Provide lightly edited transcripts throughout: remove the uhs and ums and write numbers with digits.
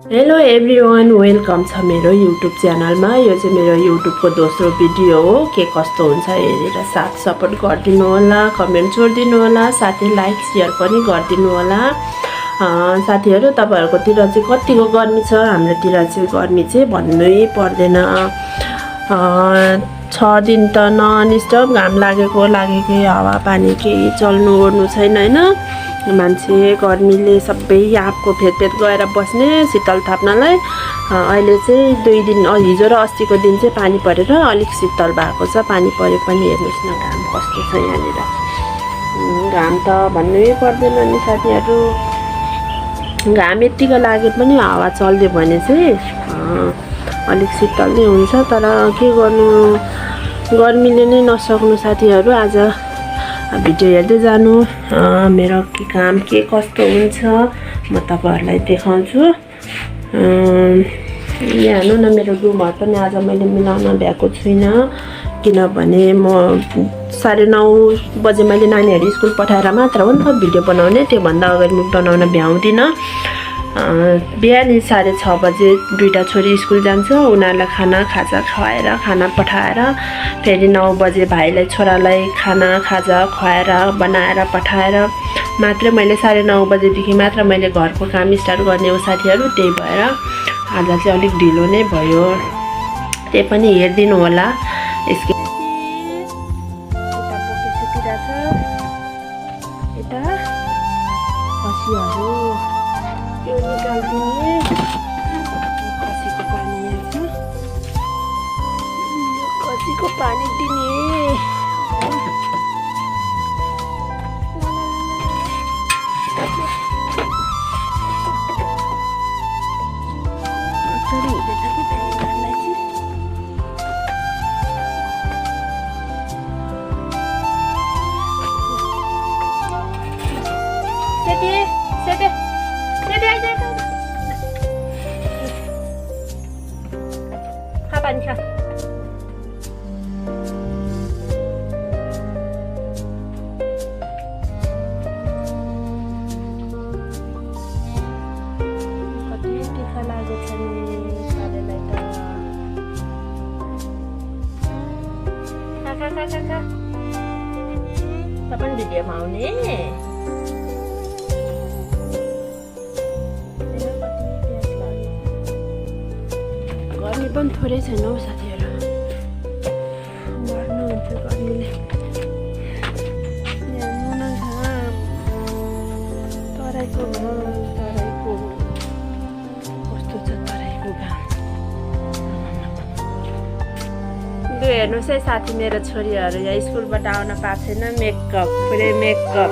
Hello everyone, welcome छ मेरो YouTube च्यानलमा। यो चाहिँ मेरो युट्युबको दोस्रो भिडियो हो। के कस्तो हुन्छ हेरेर साथ सपोर्ट गरिदिनु होला, कमेन्ट छोडिदिनु होला, साथै लाइक सेयर पनि गरिदिनु होला। साथीहरू, तपाईँहरूकोतिर चाहिँ कतिको गर्मी छ? हाम्रोतिर चाहिँ गर्मी चाहिँ भन्नै पर्दैन। 6 दिन त ननस्टप घाम लागेकै हावापानी केही चल्नु ओर्नु छैन होइन। मान्छे गर्मीले सबै आँपको फेदफेद गएर बस्ने शीतल थाप्नलाई। अहिले चाहिँ 2 दिन हिजो र अस्तिको दिन चाहिँ पानी परेर अलिक शीतल भएको छ। पानी परे पनि हेर्नुहोस् न घाम कस्तो छ यहाँनिर। घाम त भन्नै पर्दैन नि साथीहरू। घाम यत्तिको लागे पनि हावा चल्दियो भने चाहिँ अलिक शीतल नै हुन्छ। तर के गर्नु, गर्मीले नै नसक्नु साथीहरू। आज भिडियो हेर्दै जानु, मेरो काम के कस्तो हुन्छ म तपाईँहरूलाई देखाउँछु। यहाँ हेर्नु न, मेरो रुमहरू पनि आज मैले मिलाउन भ्याएको छुइनँ, किनभने म 9:30 बजे मैले नानीहरू स्कुल पठाएर मात्र हो नि त भिडियो बनाउने। त्योभन्दा अगाडि म बनाउन भ्याउँदिनँ। बिहान 6:30 बजे 2टा छोरी स्कुल जान्छ। उनीहरूलाई खाजा खुवाएर खाना पठाएर फेरि 9 बजे भाइलाई छोरालाई खाजा खुवाएर बनाएर पठाएर मात्रै मैले 9:30 बजेदेखि मात्र मैले घरको काम स्टार्ट गर्ने हो साथीहरू। त्यही भएर आज चाहिँ अलिक ढिलो नै भयो। त्यही पनि हेरिदिनु होला। यसको यता खसीहरू त्यो निकालिदिने। खसीको पानी यहाँ छ, खसीको पानी दिने। पानी खा। कति तिखा लागेको छ नि सारेलाई त। खा तपाईँ भिडियोमा आउने। गर्मी पनि थोरै छैन हौ साथीहरू, मर्नुहुन्छ गर्मीले। हेर्नु न घाम, तराईको कस्तो छ तराईको घाम। लु हेर्नुहोस् है साथी, मेरो छोरीहरू यहाँ स्कुलबाट आउन पाएको छैन। मेकअप, पुरै मेकअप।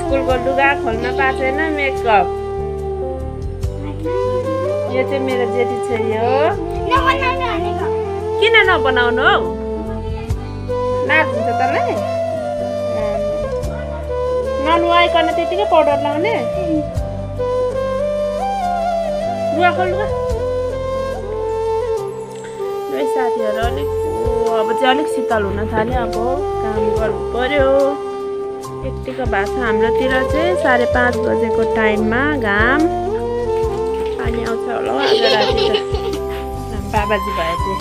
स्कुलको लुगा खोल्न पाएको छैन, मेकअप। यो चाहिँ मेरो जेठी छोरी हो। किन नबनाउनु हौ? लाज हुन्छ तँलाई? ननुहाइकन त्यतिकै पाउडर लाउने? लुगा खोल लुगा। साथीहरू अलिक अब चाहिँ अलिक शीतल हुन थाल्यो। अब काम गर्नु पर्यो। यत्तिको भएको छ। हाम्रोतिर चाहिँ 5:30 बजेको टाइममा घाम पानी आउँछ होला आज राति त। बाबाजी भयो चाहिँ